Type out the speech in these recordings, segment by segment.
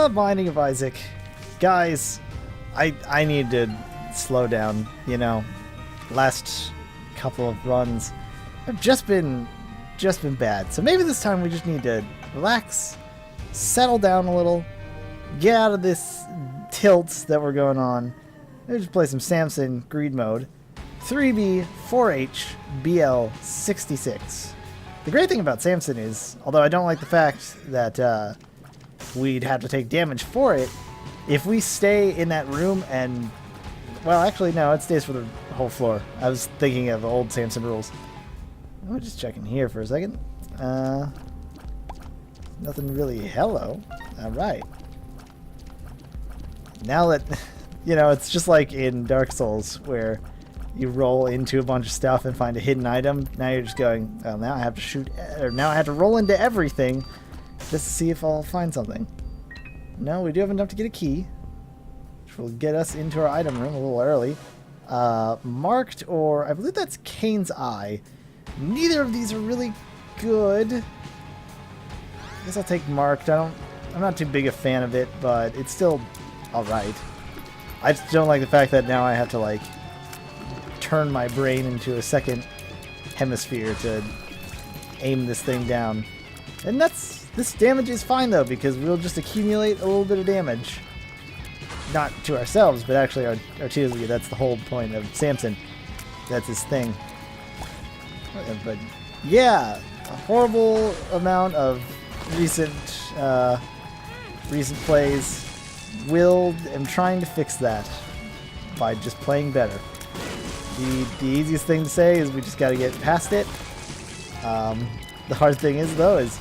Binding of Isaac. Guys, I need to slow down, you know. Last couple of runs have just been bad. So maybe this time we just need to relax, settle down a little, get out of this tilt that we're going on. Maybe just play some Samson greed mode. 3B 4H BL 66. The great thing about Samson is, although I don't like the fact that we'd have to take damage for it, if we stay in that room and, well, actually no, it stays for the whole floor. I was thinking of old Samson rules. I'm just checking here for a second. Nothing really. Hello. All right. Now that, you know, it's just like in Dark Souls where you roll into a bunch of stuff and find a hidden item. Now you're just going, well, now I have to shoot, or now I have to roll into everything just to see if I'll find something. No, we do have enough to get a key, which will get us into our item room a little early. Marked, or I believe that's Cain's Eye. Neither of these are really good. I guess I'll take Marked. I'm not too big a fan of it, but it's still alright. I just don't like the fact that now I have to, like, turn my brain into a second hemisphere to aim this thing down. And this damage is fine, though, because we'll just accumulate a little bit of damage. Not to ourselves, but actually our Teasley. That's the whole point of Samson. That's his thing. But yeah, a horrible amount of recent plays. Am trying to fix that by just playing better. The easiest thing to say is we just got to get past it. The hard thing is, though, is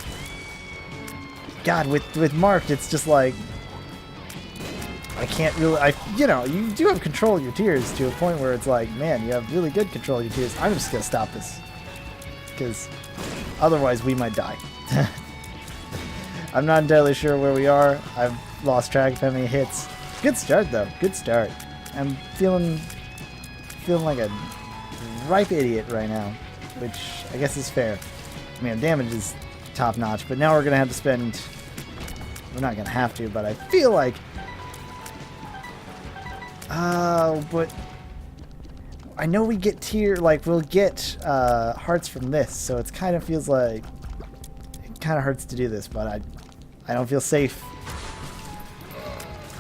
God, with Marked, it's just like I can't really. You know, you do have control of your tears to a point where it's like, man, you have really good control of your tears. I'm just gonna stop this because otherwise we might die. I'm not entirely sure where we are. I've lost track of how many hits. Good start, though. Good start. I'm feeling like a ripe idiot right now, which I guess is fair. I mean, damage is top notch, but now we're gonna have to spend. We're not gonna have to, but I feel like. But I know we get tier, like we'll get hearts from this, so it kind of feels like it kind of hurts to do this, but I don't feel safe.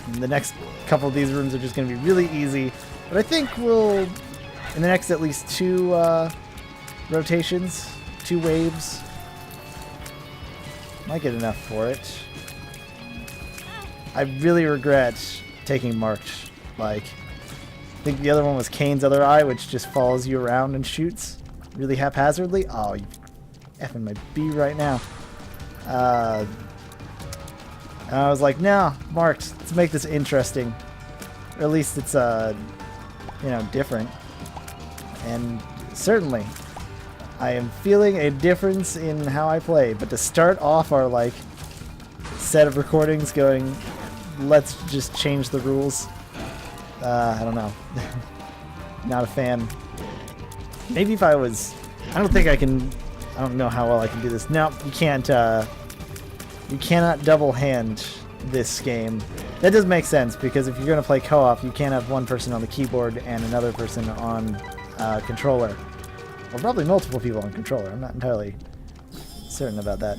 And the next couple of these rooms are just going to be really easy, but I think we'll, in the next at least two rotations, 2 waves, might get enough for it. I really regret taking Marked. Like, I think the other one was Cain's Other Eye, which just follows you around and shoots really haphazardly. Oh, you effing my B right now. And I was like, no, Marked. Let's make this interesting. Or at least it's, you know, different. And certainly, I am feeling a difference in how I play. But to start off our, like, set of recordings going, let's just change the rules. I don't know. Not a fan. Maybe if I was... I don't think I can... I don't know how well I can do this. No, you can't, you cannot double hand this game. That does make sense, because if you're going to play co-op, you can't have one person on the keyboard and another person on controller. Or probably multiple people on controller. I'm not entirely certain about that.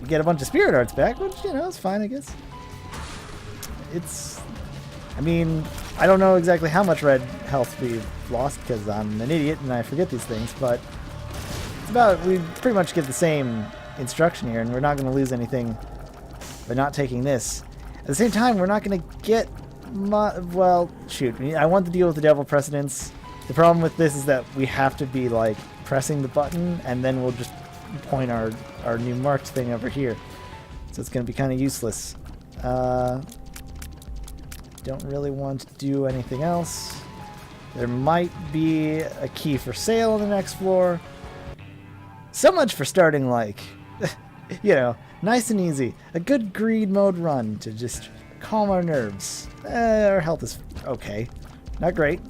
You get a bunch of spirit hearts back, which, you know, is fine, I guess. It's... I mean, I don't know exactly how much red health we've lost, because I'm an idiot and I forget these things, but it's about, we pretty much get the same instruction here, and we're not going to lose anything by not taking this. At the same time, we're not going to get well, shoot, I want to deal with the devil precedence. The problem with this is that we have to be, like, pressing the button, and then we'll just point our new Marked thing over here. So it's going to be kind of useless. Don't really want to do anything else. There might be a key for sale on the next floor. So much for starting, like, you know, nice and easy. A good greed mode run to just calm our nerves. Our health is okay. Not great,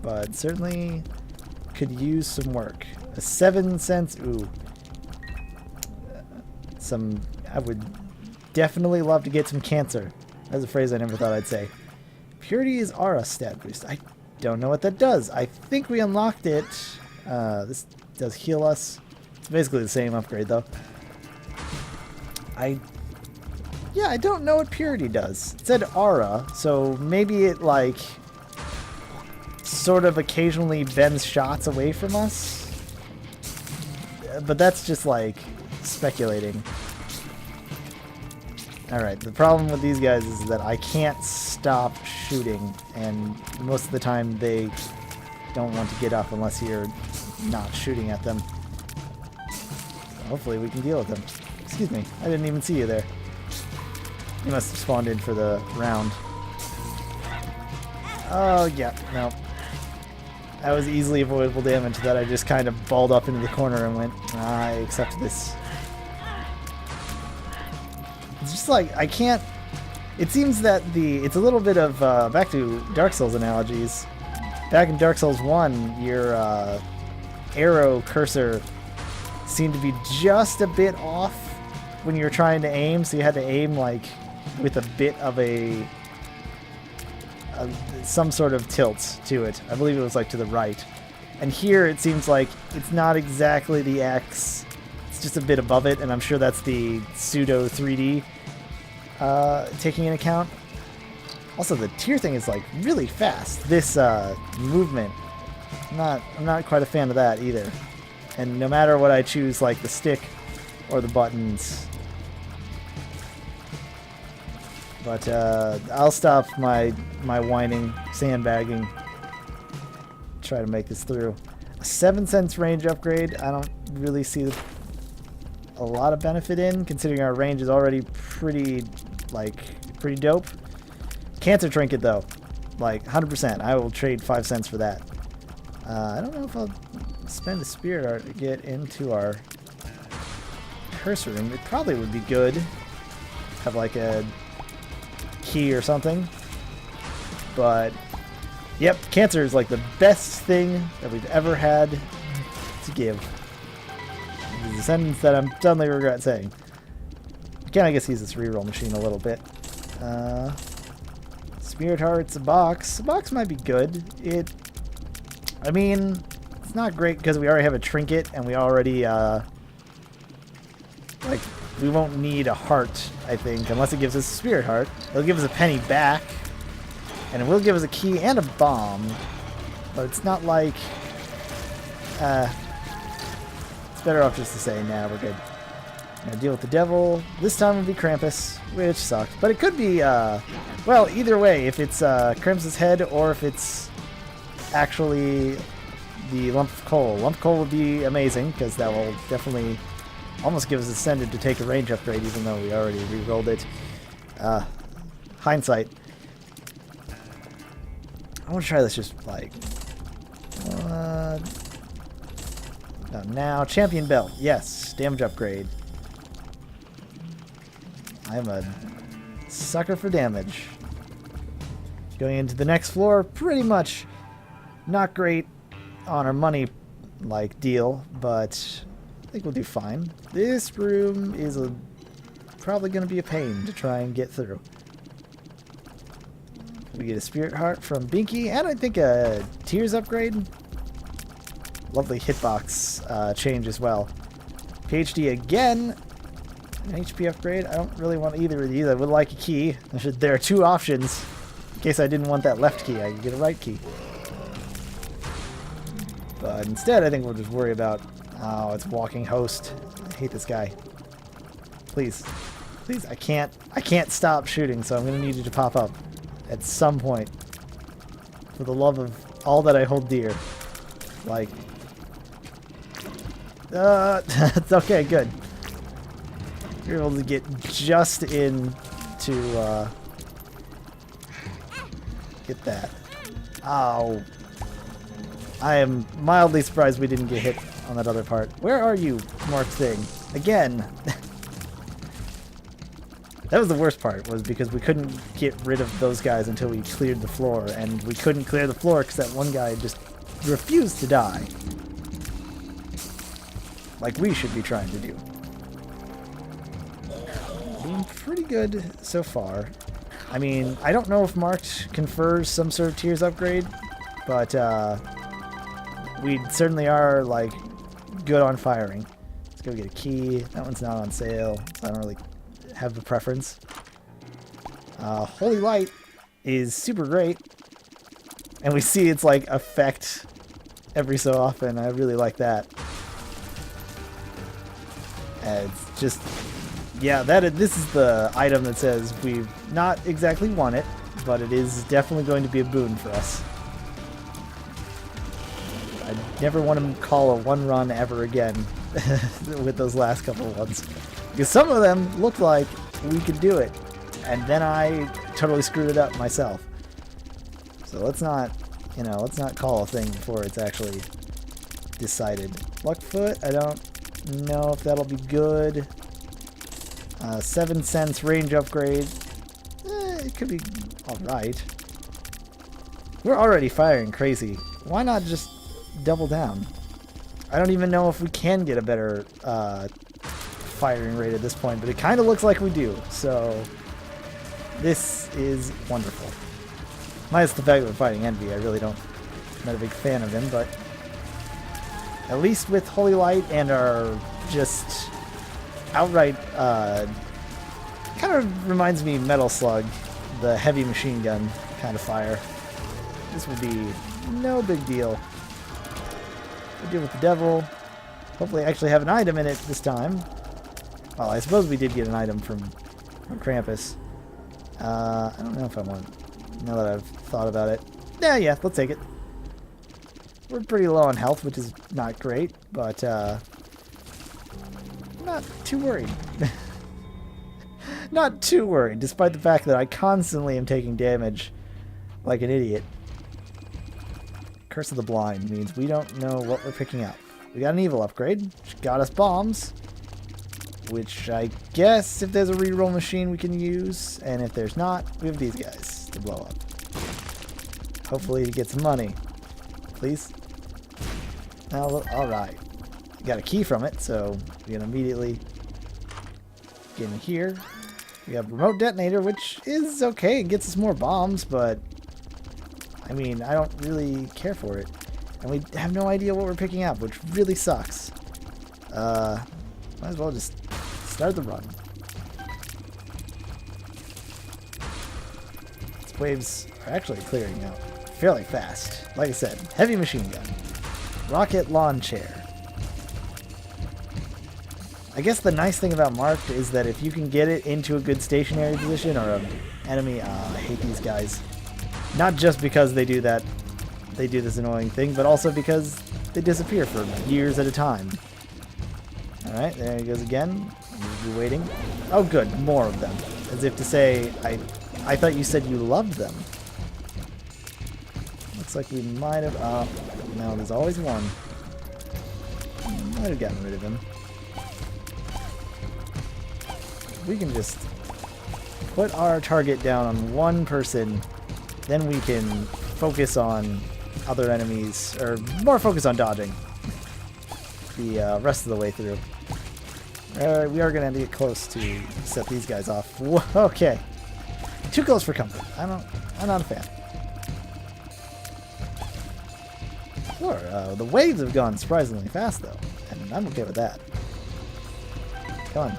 but certainly could use some work. A 7 cents, ooh. I would definitely love to get some cancer. That's a phrase I never thought I'd say. Purity is aura stat boost. I don't know what that does. I think we unlocked it. This does heal us. It's basically the same upgrade, though. Yeah, I don't know what purity does. It said aura, so maybe it, like, sort of occasionally bends shots away from us. But that's just, like, speculating. Alright, the problem with these guys is that I can't stop shooting, and most of the time they don't want to get up unless you're not shooting at them. So hopefully we can deal with them. Excuse me, I didn't even see you there. You must have spawned in for the round. Oh, yeah, no. That was easily avoidable damage that I just kind of balled up into the corner and went, I accept this. It's just like, I can't... It seems that it's a little bit of, back to Dark Souls analogies. Back in Dark Souls 1, your arrow cursor seemed to be just a bit off when you were trying to aim, so you had to aim, like, with a bit of some sort of tilt to it. I believe it was, like, to the right. And here it seems like it's not exactly the X, it's just a bit above it, and I'm sure that's the pseudo 3D taking into account. Also, the tier thing is, like, really fast. This movement, I'm not quite a fan of that either. And no matter what I choose, like the stick or the buttons. But I'll stop my whining, sandbagging. Try to make this through. A 7 cents range upgrade, I don't really see a lot of benefit in, considering our range is already pretty dope. Cancer trinket though, like 100%. I will trade 5 cents for that. I don't know if I'll spend a spirit art to get into our cursor room. It probably would be good. Have like a key or something. But yep, cancer is like the best thing that we've ever had to give. It's a sentence that I'm suddenly regret saying. Again, I guess use this reroll machine a little bit. Spirit Hearts, a box. A box might be good. I mean, it's not great because we already have a trinket and we already, we won't need a heart, I think, unless it gives us a Spirit Heart. It'll give us a penny back, and it will give us a key and a bomb, but it's not like, it's better off just to say, nah, we're good. Now deal with the devil. This time will be Krampus, which sucks. But it could be, well, either way, if it's Krampus' head or if it's actually the lump of coal. Lump of coal would be amazing, because that will definitely almost give us Ascended to take a range upgrade, even though we already re-rolled it. Hindsight. I want to try this just like... now, Champion Belt. Yes, damage upgrade. I'm a sucker for damage. Going into the next floor, pretty much not great on our money deal, but I think we'll do fine. This room is probably going to be a pain to try and get through. We get a Spirit Heart from Binky, and I think a Tears upgrade. Lovely hitbox change as well. PhD again. An HP upgrade. I don't really want either of these. I would like a key. There are 2 options. In case I didn't want that left key, I could get a right key. But instead, I think we'll just worry about... Oh, it's walking host. I hate this guy. Please. Please, I can't stop shooting, so I'm going to need you to pop up at some point. For the love of all that I hold dear. Like... it's okay, good. You're able to get just in to get that. Ow. I am mildly surprised we didn't get hit on that other part. Where are you, marked thing? Again. That was the worst part, was because we couldn't get rid of those guys until we cleared the floor, and we couldn't clear the floor because that one guy just refused to die. Like we should be trying to do. Doing pretty good so far. I mean, I don't know if Marked confers some sort of tiers upgrade, but we certainly are, like, good on firing. Let's go get a key. That one's not on sale, so I don't really have a preference. Holy Light is super great, and we see its, like, effect every so often. I really like that. It's just... yeah, this is the item that says we've not exactly won it, but it is definitely going to be a boon for us. I never want to call a one run ever again with those last couple of ones. Because some of them looked like we could do it, and then I totally screwed it up myself. So let's not, you know, let's not call a thing before it's actually decided. Luckfoot, I don't know if that'll be good. 7 cents range upgrade. It could be alright. We're already firing crazy. Why not just double down? I don't even know if we can get a better firing rate at this point, but it kind of looks like we do. So this is wonderful. Minus the fact that we're fighting Envy. I really don't... I'm not a big fan of him, but at least with Holy Light and our just... outright, kind of reminds me Metal Slug, the heavy machine gun kind of fire. This will be no big deal. We deal with the devil. Hopefully actually have an item in it this time. Well, I suppose we did get an item from Krampus. I don't know if I want, now that I've thought about it. Yeah, let's take it. We're pretty low on health, which is not great, but, not too worried. Not too worried, despite the fact that I constantly am taking damage like an idiot. Curse of the Blind means we don't know what we're picking up. We got an evil upgrade, which got us bombs, which I guess if there's a reroll machine we can use, and if there's not, we have these guys to blow up. Hopefully to get some money. Please? Alright. Got a key from it, so we can immediately get in here. We have remote detonator, which is okay. It gets us more bombs, but I mean, I don't really care for it. And we have no idea what we're picking up, which really sucks. Might as well just start the run. These waves are actually clearing out fairly fast. Like I said, heavy machine gun. Rocket lawn chair. I guess the nice thing about Marked is that if you can get it into a good stationary position or an enemy, I hate these guys. Not just because they do that, they do this annoying thing, but also because they disappear for years at a time. Alright, there he goes again. We'll be waiting. Oh good, more of them. As if to say, I thought you said you loved them. Looks like we might have, no, there's always one. Might have gotten rid of him. We can just put our target down on one person, then we can focus on other enemies, or more focus on dodging the rest of the way through. We are going to get close to set these guys off. Whoa, okay. Too close for comfort. I'm not a fan. Sure, the waves have gone surprisingly fast though, and I'm okay with that. Come on.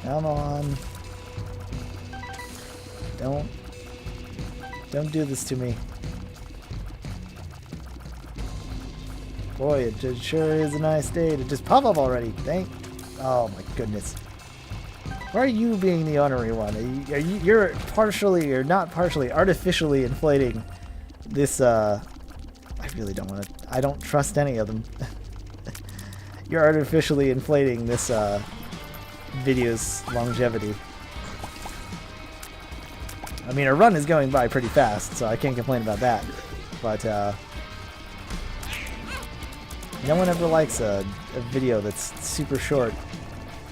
Come on. Don't do this to me. Boy, it sure is a nice day to just pop up already. Oh my goodness. Why are you being the honorary one? You're partially, or not partially, artificially inflating this, I really don't want to, I don't trust any of them. You're artificially inflating this, video's longevity. I mean, our run is going by pretty fast, so I can't complain about that. But, no one ever likes a video that's super short.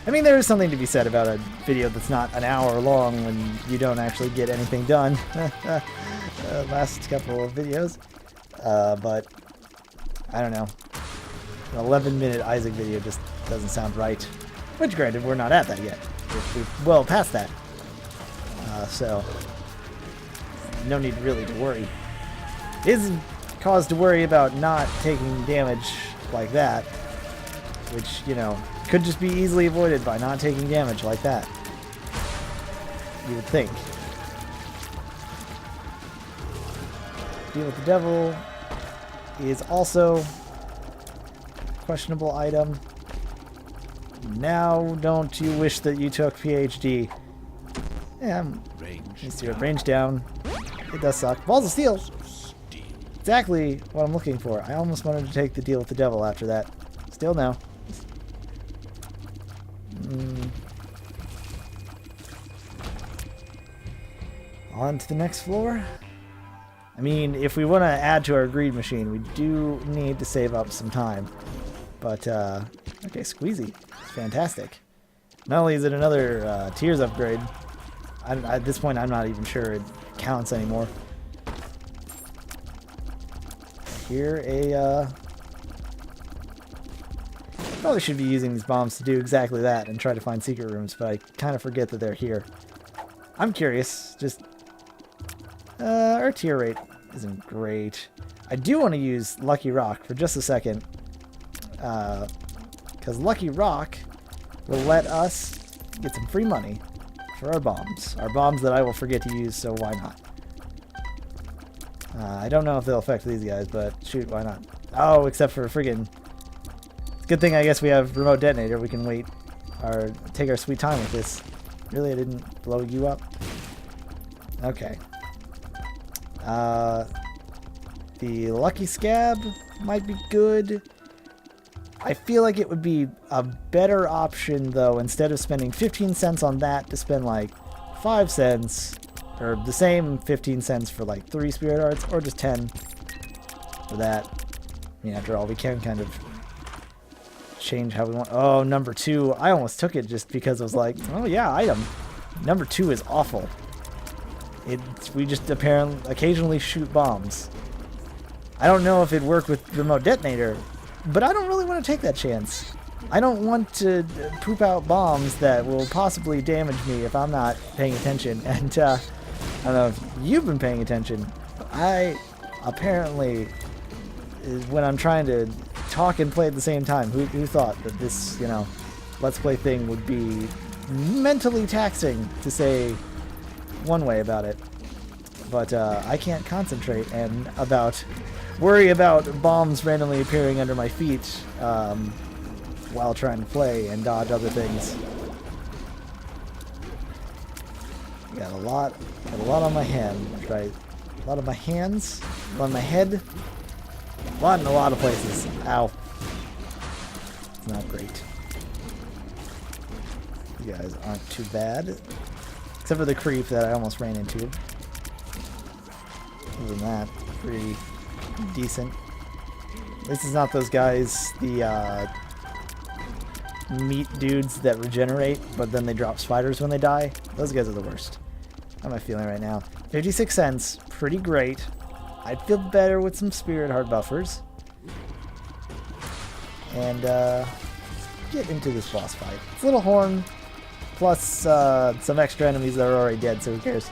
I mean, there is something to be said about a video that's not an hour long when you don't actually get anything done. Last couple of videos. But, I don't know. An 11-minute Isaac video just doesn't sound right. Which, granted, we're not at that yet. We're well past that. So, no need really to worry. It isn't cause to worry about not taking damage like that, which, you know, could just be easily avoided by not taking damage like that. You would think. Deal with the devil is also a questionable item. Now, don't you wish that you took PhD? Yeah, let's do it. Range down. It does suck. Balls of Steel! Exactly what I'm looking for. I almost wanted to take the deal with the devil after that. Still no. On to the next floor. I mean, if we want to add to our greed machine, we do need to save up some time. But, okay, Squeezy. Fantastic. Not only is it another tiers upgrade, at this point I'm not even sure it counts anymore. Here, probably should be using these bombs to do exactly that and try to find secret rooms, but I kind of forget that they're here. I'm curious, just... our tier rate isn't great. I do want to use Lucky Rock for just a second, because Lucky Rock will let us get some free money for our bombs. Our bombs that I will forget to use, so why not? I don't know if they'll affect these guys, but shoot, why not? Oh, except for friggin'... Good thing I guess we have remote detonator. We can wait, or take our sweet time with this. Really, I didn't blow you up? Okay. The Lucky Scab might be good. I feel like it would be a better option, though, instead of spending 15 cents on that, to spend like 5 cents, or the same 15 cents for like 3 Spirit Hearts, or just 10 for that. I mean, after all, we can kind of change how we want. Oh, number 2. I almost took it just because I was like, oh yeah, item. Number 2 is awful. We just apparently occasionally shoot bombs. I don't know if it'd work with remote detonator, but I don't really want to take that chance. I don't want to poop out bombs that will possibly damage me if I'm not paying attention. And I don't know if you've been paying attention, but I apparently, when I'm trying to talk and play at the same time, who thought that this, you know, Let's Play thing would be mentally taxing, to say one way about it. But I can't concentrate and worry about bombs randomly appearing under my feet while trying to play and dodge other things. Got a lot on my hand, right? A lot on my hands, a lot on my head, a lot in a lot of places. Ow. It's not great. You guys aren't too bad. Except for the creep that I almost ran into. Other than that, pretty decent. This is not those guys, the meat dudes that regenerate, but then they drop spiders when they die. Those guys are the worst. How am I feeling right now? 56 cents, pretty great. I'd feel better with some Spirit Heart buffers. And get into this boss fight. It's a little horn, plus some extra enemies that are already dead, so who cares?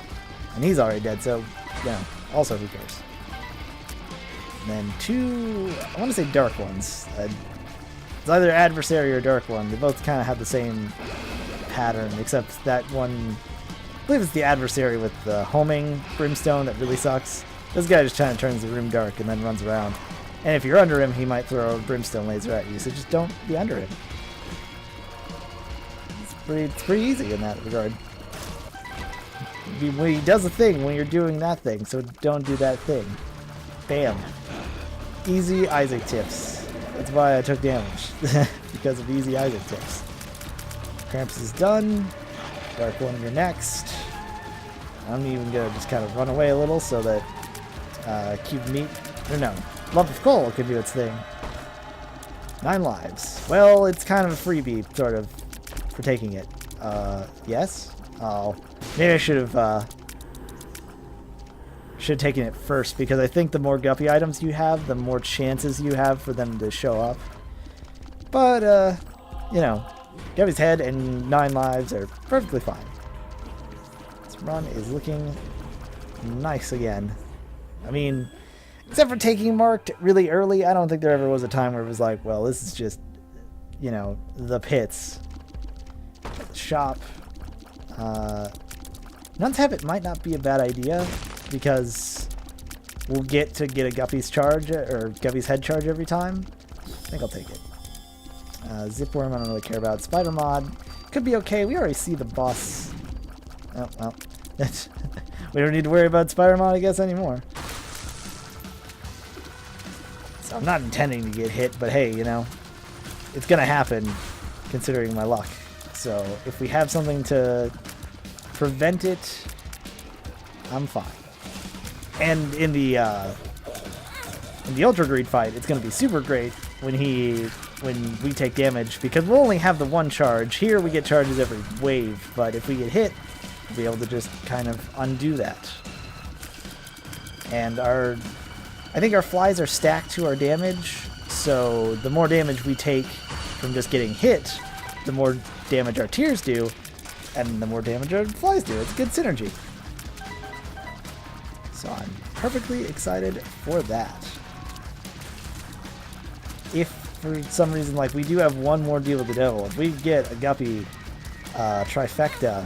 And he's already dead, so, yeah, also who cares? And then 2, I want to say dark ones. It's either adversary or dark one. They both kind of have the same pattern, except that one, I believe it's the adversary with the homing brimstone that really sucks. This guy just kind of turns the room dark and then runs around. And if you're under him, he might throw a brimstone laser at you, so just don't be under him. It's pretty easy in that regard. He does a thing when you're doing that thing, so don't do that thing. Bam. Easy Isaac tips. That's why I took damage. Because of easy Isaac tips. Krampus is done. Dark One, you're next. I'm even gonna just kind of run away a little so that Cube Meat, or no, Lump of Coal can do its thing. 9 lives. Well, it's kind of a freebie, sort of, for taking it. Yes? Oh, maybe I should have taken it first, because I think the more guppy items you have, the more chances you have for them to show up. But, you know, Guppy's head and 9 lives are perfectly fine. This run is looking nice again. I mean, except for taking marked really early, I don't think there ever was a time where it was like, well, this is just, you know, the pits. Shop. Nun's Habit might not be a bad idea, because we'll get a Guppy's charge, or Guppy's head charge every time. I think I'll take it. Zipworm I don't really care about. Spider Mod could be okay. We already see the boss. Oh, well. We don't need to worry about Spider Mod, I guess, anymore. So I'm not intending to get hit, but hey, you know, it's going to happen, considering my luck. So if we have something to prevent it, I'm fine. And in the Ultra Greed fight, it's going to be super great when we take damage, because we'll only have the one charge. Here we get charges every wave, but if we get hit, we'll be able to just kind of undo that. And I think our flies are stacked to our damage, so the more damage we take from just getting hit, the more damage our tiers do, and the more damage our flies do. It's good synergy. So I'm perfectly excited for that. If for some reason, like, we do have one more deal with the devil, if we get a Guppy trifecta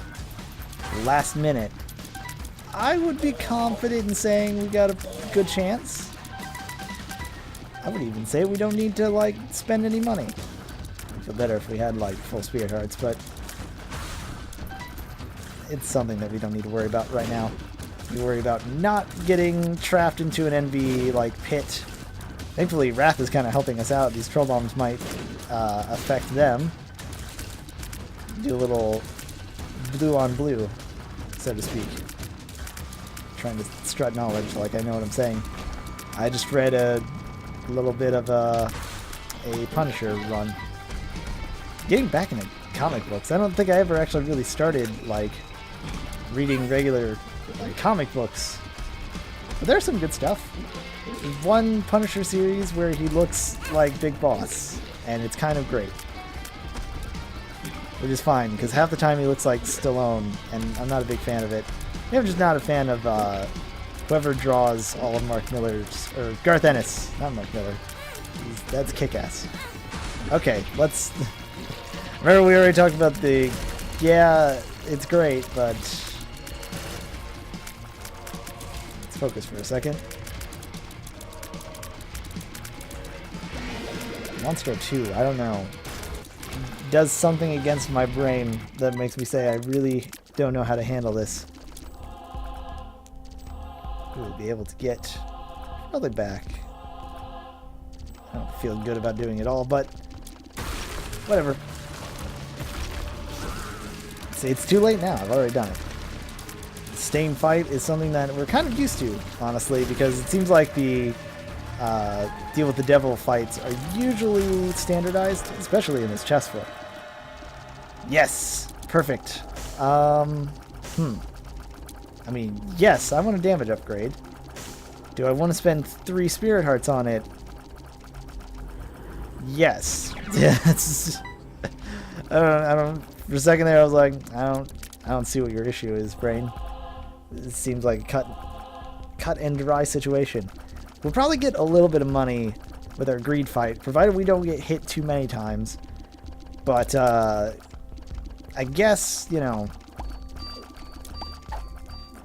last minute, I would be confident in saying we got a good chance. I would even say we don't need to, like, spend any money. I'd feel better if we had, like, full Spirit Hearts, but it's something that we don't need to worry about right now. We worry about not getting trapped into an NV, like, pit. Thankfully, Wrath is kind of helping us out. These Troll Bombs might affect them. Do a little blue on blue, so to speak. Trying to strut knowledge like I know what I'm saying. I just read a little bit of a Punisher run. Getting back into comic books. I don't think I ever actually really started, like, reading regular, like, comic books. But there's some good stuff. There's one Punisher series where he looks like Big Boss, and it's kind of great. Which is fine, because half the time he looks like Stallone, and I'm not a big fan of it. I'm just not a fan of whoever draws all of Mark Miller's, or Garth Ennis, not Mark Miller. That's Kick-Ass. Okay, let's... Remember we already talked about the... Yeah, it's great, but... Let's focus for a second. Monster 2, I don't know. Does something against my brain that makes me say I really don't know how to handle this. We'll be able to get really back. I don't feel good about doing it all, but whatever. See, it's too late now. I've already done it. Stain fight is something that we're kind of used to, honestly, because it seems like the deal with the devil fights are usually standardized, especially in this chest foot. Yes, perfect. I mean, yes, I want a damage upgrade. Do I want to spend 3 Spirit Hearts on it? Yes. Yes. I don't. For a second there, I was like, I don't see what your issue is, brain. It seems like a cut and dry situation. We'll probably get a little bit of money with our greed fight, provided we don't get hit too many times. But I guess, you know,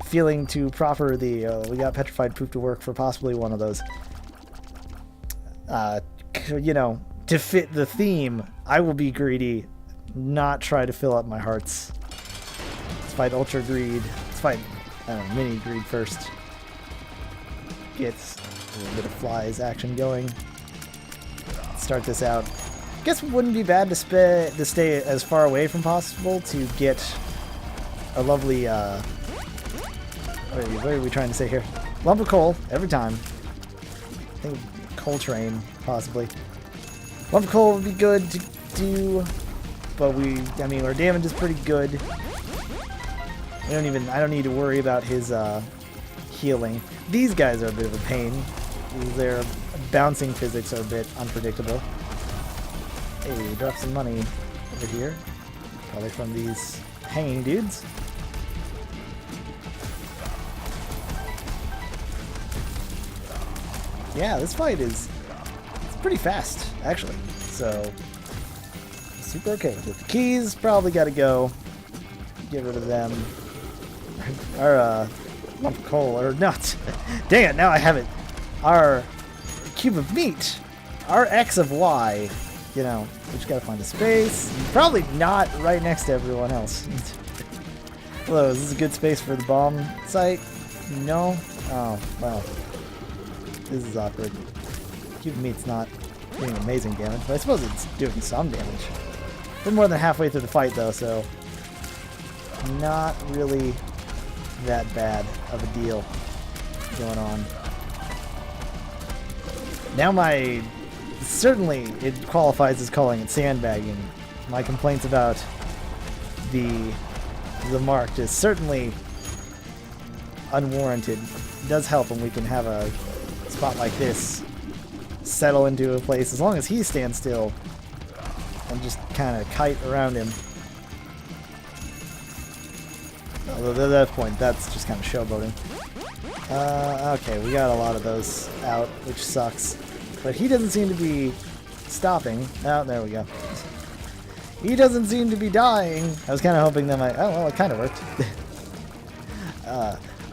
feeling to proper the we got petrified poop to work for possibly one of those. You know, to fit the theme, I will be greedy, not try to fill up my hearts. Let's fight Ultra Greed. Let's fight, I don't know, Mini Greed first. Get a little bit of flies action going. Start this out. Guess it wouldn't be bad to stay as far away from possible to get a lovely, what are we trying to say here? Lump of coal, every time. I think coal train, possibly. Lump of coal would be good to do, but I mean, our damage is pretty good. I don't need to worry about his, healing. These guys are a bit of a pain. Their bouncing physics are a bit unpredictable. Hey, drop some money. over here. Probably from these hanging dudes. Yeah, this fight it's pretty fast, actually. So, super okay with it. The keys probably got to go. Get rid of them. Our lump of coal, or not. Dang it, now I have it. Our cube of meat. Our X of Y. You know, we just gotta find a space. Probably not right next to everyone else. Hello, is this a good space for the bomb site? No? Oh, well. This is awkward. Cube of meat's not doing amazing damage, but I suppose it's doing some damage. We're more than halfway through the fight, though, so not really that bad of a deal going on. Now certainly it qualifies as calling it sandbagging. My complaints about the marked is certainly unwarranted. It does help when we can have a spot like this settle into a place as long as he stands still and just kind of kite around him. Although at that point, that's just kind of showboating. Okay, we got a lot of those out, which sucks. But he doesn't seem to be stopping. Oh, there we go. He doesn't seem to be dying. I was kind of hoping that oh, well, it kind of worked.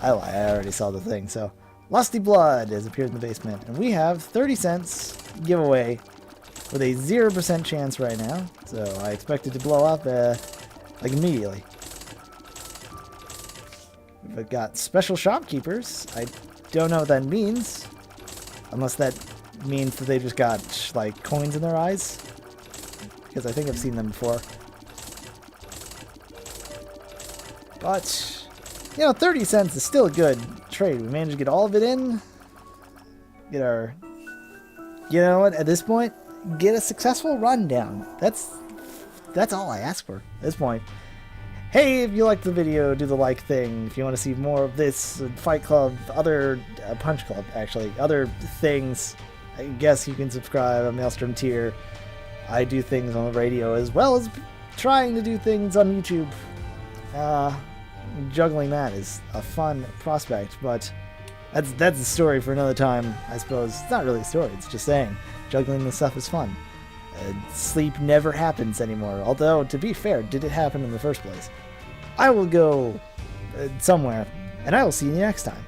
I lie, I already saw the thing. So, Lusty Blood has appeared in the basement. And we have 30 cents giveaway with a 0% chance right now. So, I expect it to blow up like immediately. We've got special shopkeepers. I don't know what that means. Unless that means that they just got, like, coins in their eyes. Because I think I've seen them before. But, you know, 30 cents is still a good trade. We managed to get all of it in. Get our... You know what? At this point, get a successful rundown. That's all I ask for at this point. Hey, if you liked the video, do the like thing. If you want to see more of this, Fight Club, other Punch Club, actually, other things, I guess you can subscribe on MaelstromTier. I do things on the radio as well as trying to do things on YouTube. Juggling that is a fun prospect, but that's a story for another time, I suppose. It's not really a story, it's just saying. Juggling this stuff is fun. Sleep never happens anymore. Although, to be fair, did it happen in the first place? I will go somewhere, and I will see you next time.